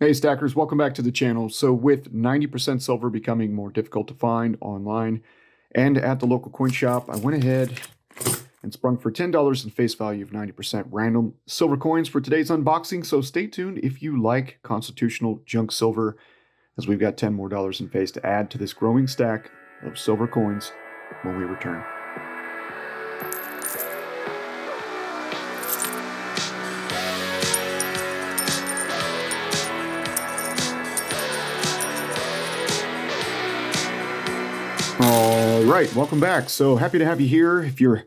Hey stackers, welcome back to the channel. So with 90% silver becoming more difficult to find online and at the local coin shop, I went ahead and sprung for $10 in face value of 90% random silver coins for today's unboxing. So stay tuned if you like constitutional junk silver, as we've got $10 more in face to add to this growing stack of silver coins when we return. All right, welcome back. So happy to have you here. If you're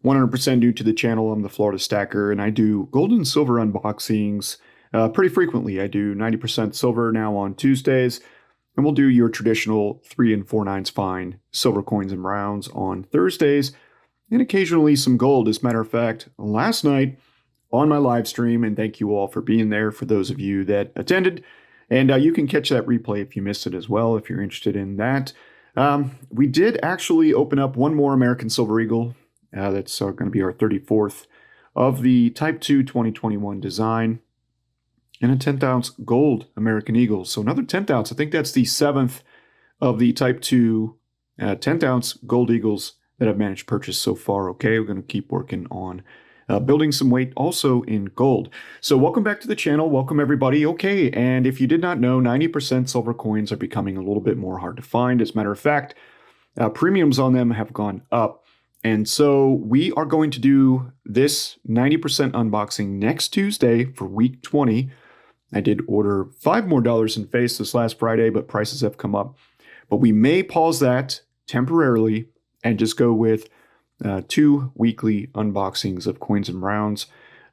100% new to the channel, I'm the Florida Stacker, and I do gold and silver unboxings pretty frequently. I do 90% silver now on Tuesdays, and we'll do your traditional 3 and 4/9 fine silver coins and rounds on Thursdays, and occasionally some gold. As a matter of fact, last night on my live stream, and thank you all for being there for those of you that attended, and you can catch that replay if you missed it as well, if you're interested in that. We did actually open up one more American Silver Eagle. That's going to be our 34th of the Type 2 2021 design, and a 10th ounce gold American Eagle. So another 10th ounce. I think that's the 7th of the Type 2 10th ounce gold Eagles that I've managed to purchase so far. Okay, we're going to keep working on building some weight also in gold. So welcome back to the channel. Welcome everybody. Okay, and if you did not know, 90% silver coins are becoming a little bit more hard to find. As a matter of fact, premiums on them have gone up. And so we are going to do this 90% unboxing next Tuesday for week 20. I did order $5 more in face this last Friday, but prices have come up. But we may pause that temporarily and just go with 2 weekly unboxings of coins and rounds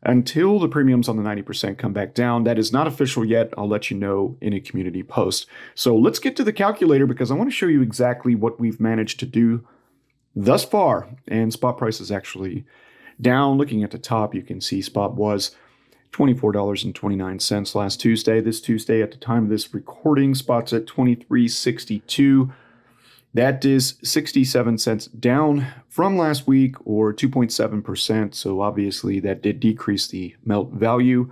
until the premiums on the 90% come back down. That is not official yet. I'll let you know in a community post. So let's get to the calculator, because I want to show you exactly what we've managed to do thus far. And spot price is actually down. Looking at the top, you can see spot was $24.29 last Tuesday. This Tuesday, at the time of this recording, spot's at $23.62. That is 67 cents down from last week, or 2.7%. So obviously that did decrease the melt value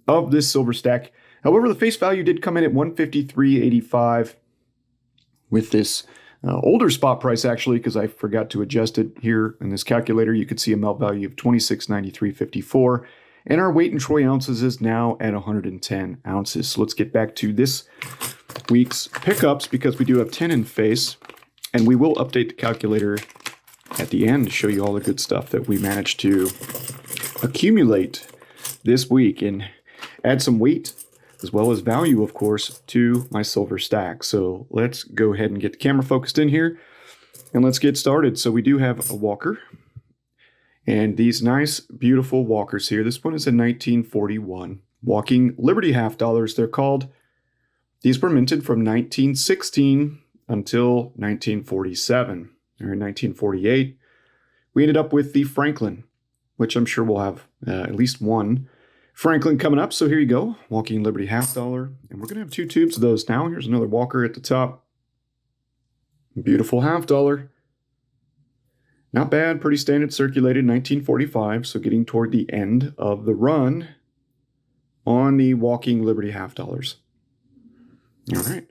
of this silver stack. However, the face value did come in at $153.85 with this older spot price, actually, because I forgot to adjust it here in this calculator. You could see a melt value of $26.93.54. And our weight in troy ounces is now at 110 ounces. So let's get back to this week's pickups, because we do have 10 in face. And we will update the calculator at the end to show you all the good stuff that we managed to accumulate this week and add some weight as well as value, of course, to my silver stack. So let's go ahead and get the camera focused in here and let's get started. So we do have a walker and these nice, beautiful walkers here. This one is a 1941 Walking Liberty half dollars, they're called. These were minted from 1916 until 1947. Or in 1948, we ended up with the Franklin, which I'm sure we'll have at least one Franklin coming up. So here you go, Walking Liberty half dollar. And we're going to have 2 tubes of those now. Here's another walker at the top. Beautiful half dollar. Not bad, pretty standard, circulated 1945. So getting toward the end of the run on the Walking Liberty half dollars. All right.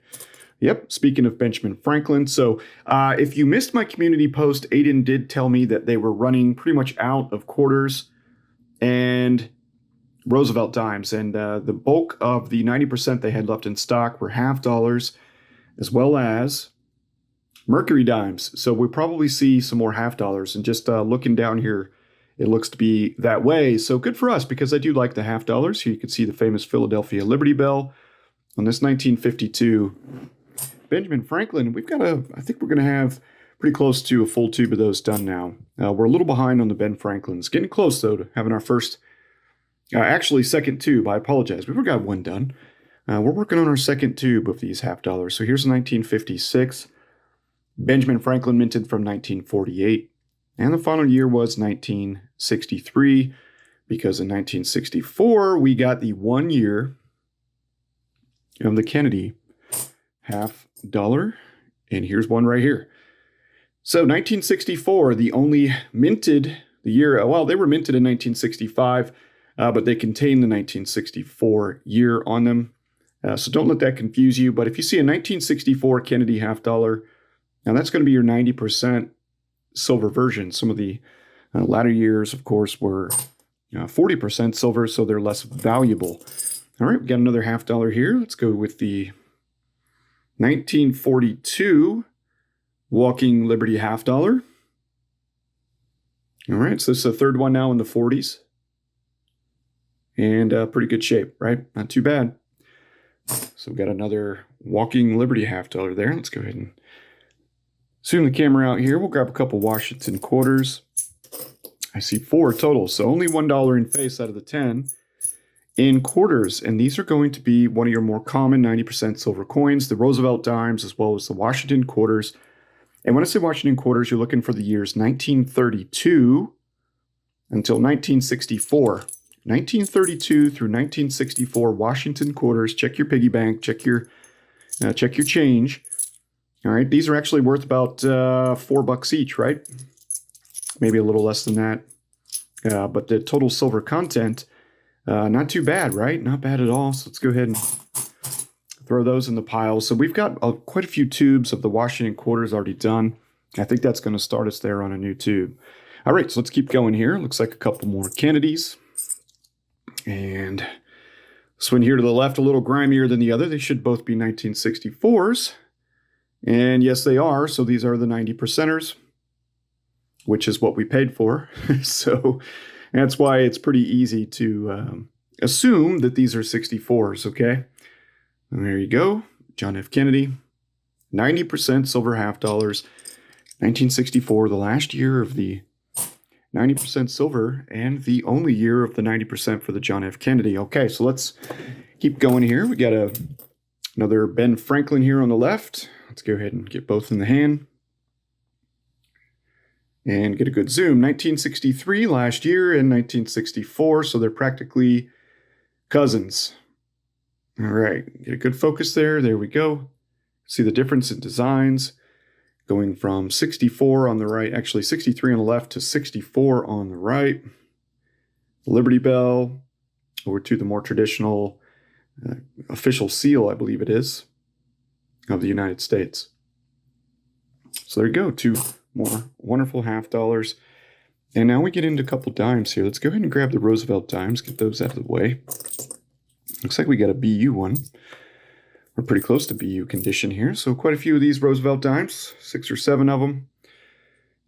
Yep, speaking of Benjamin Franklin, so if you missed my community post, Aiden did tell me that they were running pretty much out of quarters and Roosevelt Dimes, and the bulk of the 90% they had left in stock were half dollars, as well as Mercury Dimes. So we'll probably see some more half dollars, and just looking down here, it looks to be that way. So good for us, because I do like the half dollars. Here you can see the famous Philadelphia Liberty Bell on this 1952 Benjamin Franklin. We've got I think we're going to have pretty close to a full tube of those done now. We're a little behind on the Ben Franklins. Getting close, though, to having our first, actually second tube. I apologize. We've got one done. We're working on our second tube of these half dollars. So here's a 1956. Benjamin Franklin minted from 1948. And the final year was 1963, because in 1964, we got the 1 year of the Kennedy half dollar, and here's one right here. So 1964, the only minted, the year, well, they were minted in 1965, but they contain the 1964 year on them. So don't let that confuse you. But if you see a 1964 Kennedy half dollar, now that's going to be your 90% silver version. Some of the latter years, of course, were 40% silver, so they're less valuable. All right, we got another half dollar here. Let's go with the 1942 Walking Liberty half dollar. All right, so this is the third one now in the 40s. And pretty good shape, right? Not too bad. So we've got another Walking Liberty half dollar there. Let's go ahead and zoom the camera out here. We'll grab a couple Washington quarters. I see 4 total, so only $1 in face out of the 10 in quarters. And these are going to be one of your more common 90% silver coins, the Roosevelt Dimes, as well as the Washington quarters. And when I say Washington quarters, you're looking for the years 1932 until 1964. 1932 through 1964 Washington quarters. Check your piggy bank. Check your change. All right, these are actually worth about $4 each, right? Maybe a little less than that. But the total silver content, not too bad, right? Not bad at all. So let's go ahead and throw those in the pile. So we've got quite a few tubes of the Washington quarters already done. I think that's going to start us there on a new tube. All right, so let's keep going here. Looks like a couple more Kennedys. And this one here to the left, a little grimier than the other. They should both be 1964s. And yes, they are. So these are the 90%ers, which is what we paid for. So that's why it's pretty easy to assume that these are 64s, okay? And there you go. John F. Kennedy, 90% silver half dollars, 1964, the last year of the 90% silver and the only year of the 90% for the John F. Kennedy. Okay, so let's keep going here. We got another Ben Franklin here on the left. Let's go ahead and get both in the hand and get a good zoom. 1963 last year and 1964, so they're practically cousins. All right, get a good focus there. There we go. See the difference in designs going from 64 on the right, actually 63 on the left to 64 on the right. Liberty Bell over to the more traditional official seal, I believe it is, of the United States. So there you go, 2 more wonderful half dollars. And now we get into a couple dimes here. Let's go ahead and grab the Roosevelt Dimes, get those out of the way. Looks like we got a BU one. We're pretty close to BU condition here. So quite a few of these Roosevelt Dimes, 6 or 7 of them.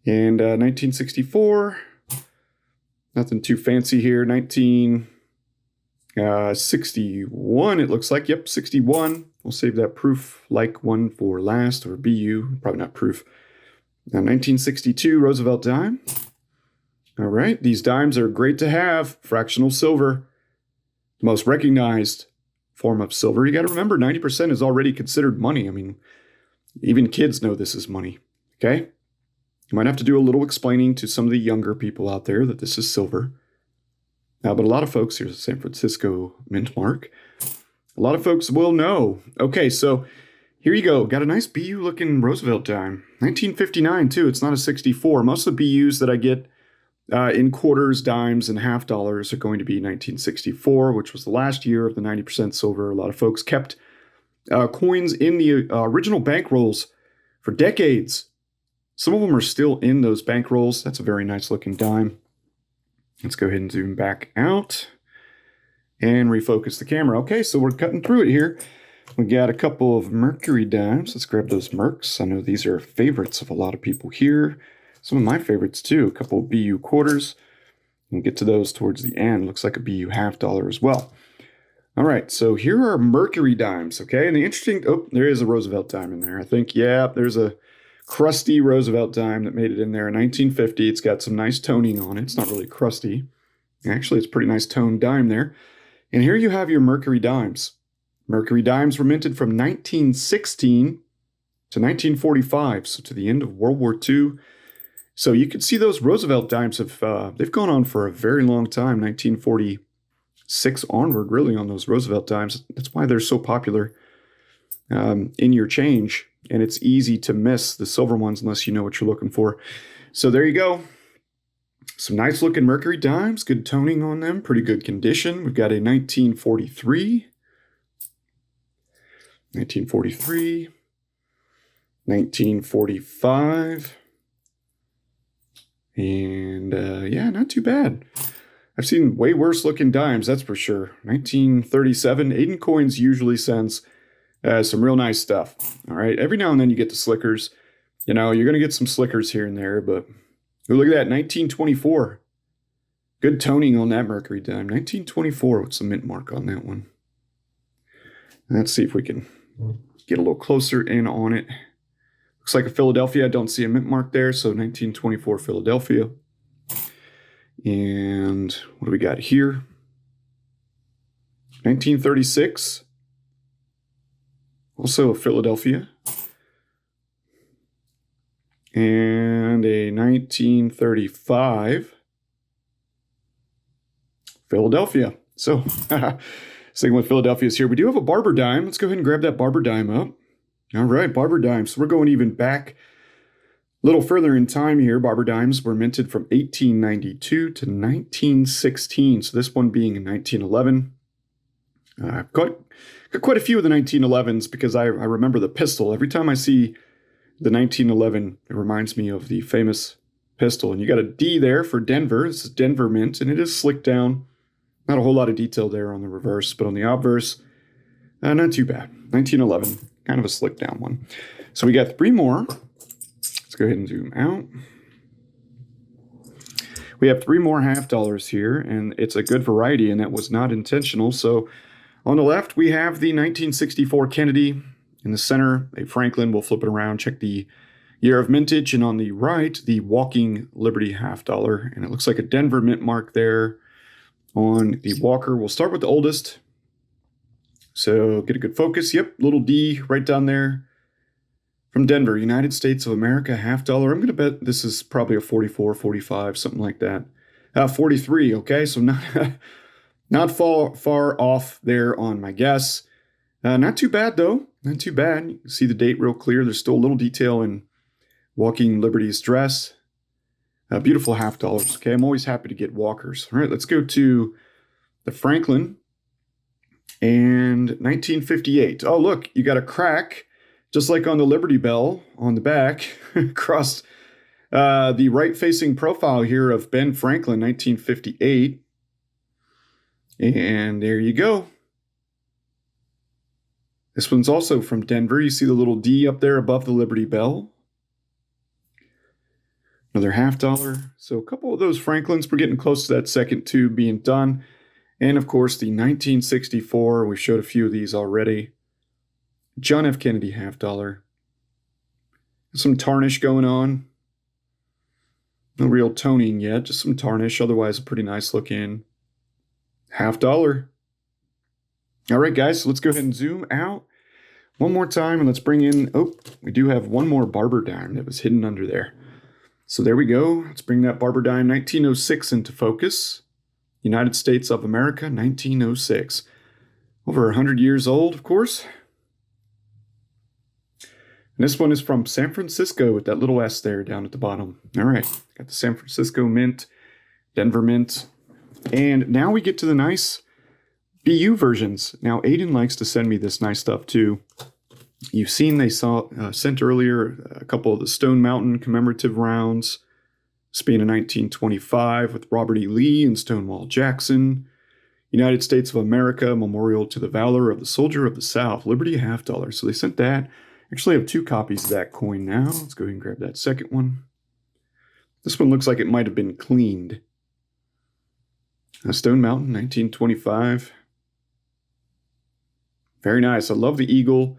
And 1964, nothing too fancy here. 1961, it looks like. Yep, 61. We'll save that proof-like one for last, or BU, probably not proof. Now, 1962 Roosevelt Dime. All right, these dimes are great to have. Fractional silver, the most recognized form of silver. You got to remember, 90% is already considered money. I mean, even kids know this is money, okay? You might have to do a little explaining to some of the younger people out there that this is silver. But a lot of folks, here's the San Francisco mint mark, a lot of folks will know. Okay, so here you go. Got a nice BU looking Roosevelt dime. 1959 too, it's not a 64. Most of the BUs that I get in quarters, dimes, and half dollars are going to be 1964, which was the last year of the 90% silver. A lot of folks kept coins in the original bankrolls for decades. Some of them are still in those bankrolls. That's a very nice looking dime. Let's go ahead and zoom back out and refocus the camera. Okay, so we're cutting through it here. We got a couple of Mercury Dimes. Let's grab those Mercs. I know these are favorites of a lot of people here. Some of my favorites too. A couple of BU quarters. We'll get to those towards the end. Looks like a BU half dollar as well. All right, so here are Mercury Dimes, okay? And the interesting, oh, there is a Roosevelt dime in there. I think, yeah, there's a crusty Roosevelt dime that made it in there in 1950. It's got some nice toning on it. It's not really crusty. Actually, it's a pretty nice toned dime there. And here you have your Mercury Dimes. Mercury Dimes were minted from 1916 to 1945, so to the end of World War II. So you can see those Roosevelt dimes they've gone on for a very long time, 1946 onward, really, on those Roosevelt dimes. That's why they're so popular in your change, and it's easy to miss the silver ones unless you know what you're looking for. So there you go. Some nice looking Mercury dimes, good toning on them, pretty good condition. We've got a 1943. 1943, 1945, and yeah, not too bad. I've seen way worse looking dimes, that's for sure. 1937, Aiden Coins usually sends some real nice stuff. All right, every now and then you get the slickers. You know, you're going to get some slickers here and there, but oh, look at that, 1924. Good toning on that Mercury Dime. 1924, what's the mint mark on that one? Let's see if we can get a little closer in on it. Looks like a Philadelphia. I don't see a mint mark there, so 1924 Philadelphia. And what do we got here? 1936. Also a Philadelphia. And a 1935 Philadelphia. So, sticking with Philadelphia's here. We do have a Barber Dime. Let's go ahead and grab that Barber Dime up. All right, Barber Dimes. So we're going even back a little further in time here. Barber Dimes were minted from 1892 to 1916. So this one being in 1911. I've got quite a few of the 1911s because I remember the pistol. Every time I see the 1911, it reminds me of the famous pistol. And you got a D there for Denver. This is Denver mint, and it is slicked down. Not a whole lot of detail there on the reverse, but on the obverse, not too bad. 1911, kind of a slick down one. So we got 3 more. Let's go ahead and zoom out. We have 3 more half dollars here, and it's a good variety, and that was not intentional. So on the left, we have the 1964 Kennedy. In the center, a Franklin. We'll flip it around, check the year of mintage. And on the right, the Walking Liberty half dollar. And it looks like a Denver mint mark there. On the Walker, we'll start with the oldest. So get a good focus. Yep, little D right down there. From Denver, United States of America, half dollar. I'm going to bet this is probably a 44, 45, something like that. 43, okay? So not far off there on my guess. Not too bad, though. Not too bad. You can see the date real clear. There's still a little detail in Walking Liberty's dress. Beautiful half dollars. Okay, I'm always happy to get walkers. All right, let's go to the Franklin and 1958. Oh, look, you got a crack, just like on the Liberty Bell on the back, across the right-facing profile here of Ben Franklin, 1958. And there you go. This one's also from Denver. You see the little D up there above the Liberty Bell. Another half dollar. So a couple of those Franklins. We're getting close to that second tube being done. And of course, the 1964. We showed a few of these already. John F. Kennedy half dollar. Some tarnish going on. No real toning yet, just some tarnish. Otherwise, a pretty nice looking half dollar. All right, guys, so let's go ahead and zoom out one more time, and let's bring in, oh, we do have one more Barber Dime that was hidden under there. So there we go. Let's bring that Barber Dime 1906 into focus. United States of America, 1906. Over 100 years old, of course. And this one is from San Francisco with that little S there down at the bottom. All right, got the San Francisco mint, Denver mint. And now we get to the nice BU versions. Now, Aiden likes to send me this nice stuff too. You've seen they sent earlier a couple of the Stone Mountain commemorative rounds. This being in 1925 with Robert E. Lee and Stonewall Jackson. United States of America, Memorial to the Valor of the Soldier of the South, Liberty half dollar. So they sent that. Actually, I have 2 copies of that coin now. Let's go ahead and grab that second one. This one looks like it might have been cleaned. Stone Mountain, 1925. Very nice. I love the eagle.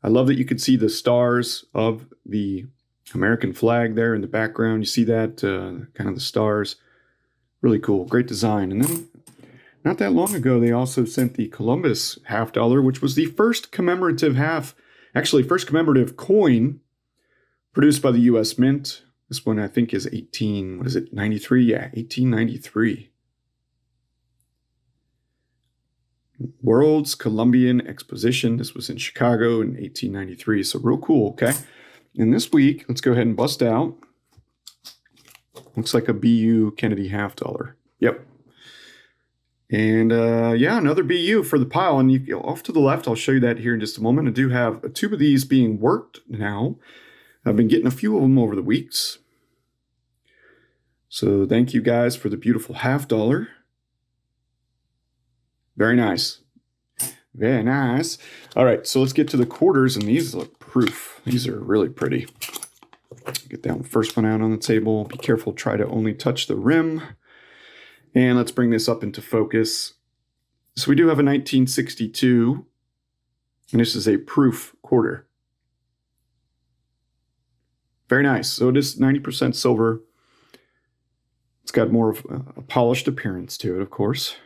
I love that you can see the stars of the American flag there in the background. You see that, kind of the stars. Really cool. Great design. And then, not that long ago, they also sent the Columbus half dollar, which was the first commemorative first commemorative coin produced by the U.S. Mint. This one, I think, is 93? Yeah, 1893. World's Columbian Exposition. This was in Chicago in 1893. So real cool, okay? And this week, let's go ahead and bust out. Looks like a BU Kennedy half dollar. Yep. And yeah, another BU for the pile. And off to the left, I'll show you that here in just a moment. I do have a tube of these being worked now. I've been getting a few of them over the weeks. So thank you guys for the beautiful $50. Very nice. Very nice. All right, so let's get to the quarters, and these look proof. These are really pretty. Get that first one out on the table. Be careful, try to only touch the rim. And let's bring this up into focus. So we do have a 1962, and this is a proof quarter. Very nice. So it is 90% silver. It's got more of a polished appearance to it, of course.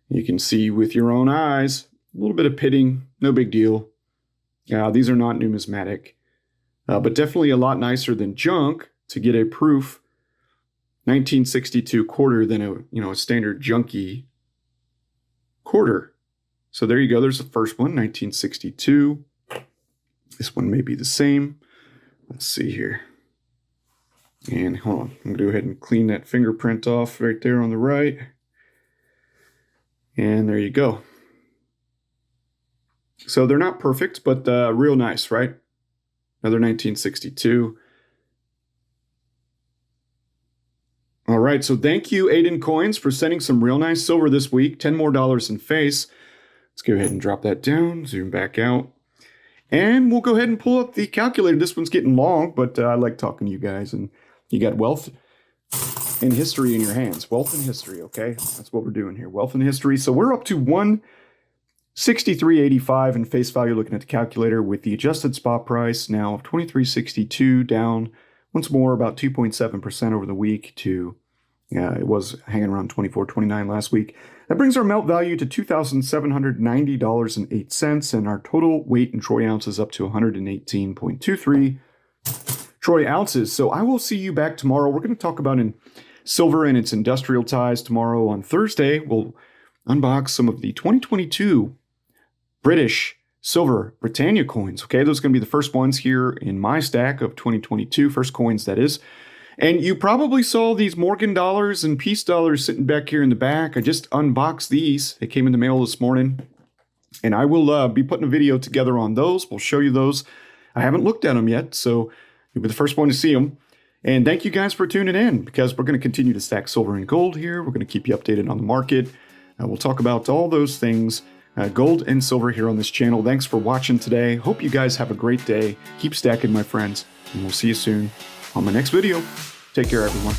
You can see with your own eyes, a little bit of pitting, no big deal. These are not numismatic, but definitely a lot nicer than junk to get a proof 1962 quarter than a standard junky quarter. So there you go. There's the first one, 1962. This one may be the same. Let's see here. And hold on, I'm going to go ahead and clean that fingerprint off right there on the right. And there you go. So they're not perfect, but real nice, right? Another 1962. All right, so thank you, Aiden Coins, for sending some real nice silver this week. $10 more in face. Let's go ahead and drop that down, zoom back out. And we'll go ahead and pull up the calculator. This one's getting long, but I like talking to you guys. And you got wealth and history in your hands. Wealth and history, okay? That's what we're doing here. Wealth and history. So we're up to 163.85 in face value looking at the calculator with the adjusted spot price now of 23.62, down once more about 2.7% over the week to, it was hanging around 24.29 last week. That brings our melt value to $2,790.08, and our total weight in troy ounces up to 118.23 troy ounces. So I will see you back tomorrow. We're going to talk about silver and its industrial ties tomorrow. On Thursday, we'll unbox some of the 2022 British silver Britannia coins. Okay, those are going to be the first ones here in my stack of 2022, first coins that is. And you probably saw these Morgan dollars and peace dollars sitting back here in the back. I just unboxed these. They came in the mail this morning. And I will be putting a video together on those. We'll show you those. I haven't looked at them yet, so you'll be the first one to see them. And thank you guys for tuning in, because we're going to continue to stack silver and gold here. We're going to keep you updated on the market. We'll talk about all those things, gold and silver here on this channel. Thanks for watching today. Hope you guys have a great day. Keep stacking, my friends, and we'll see you soon on my next video. Take care, everyone.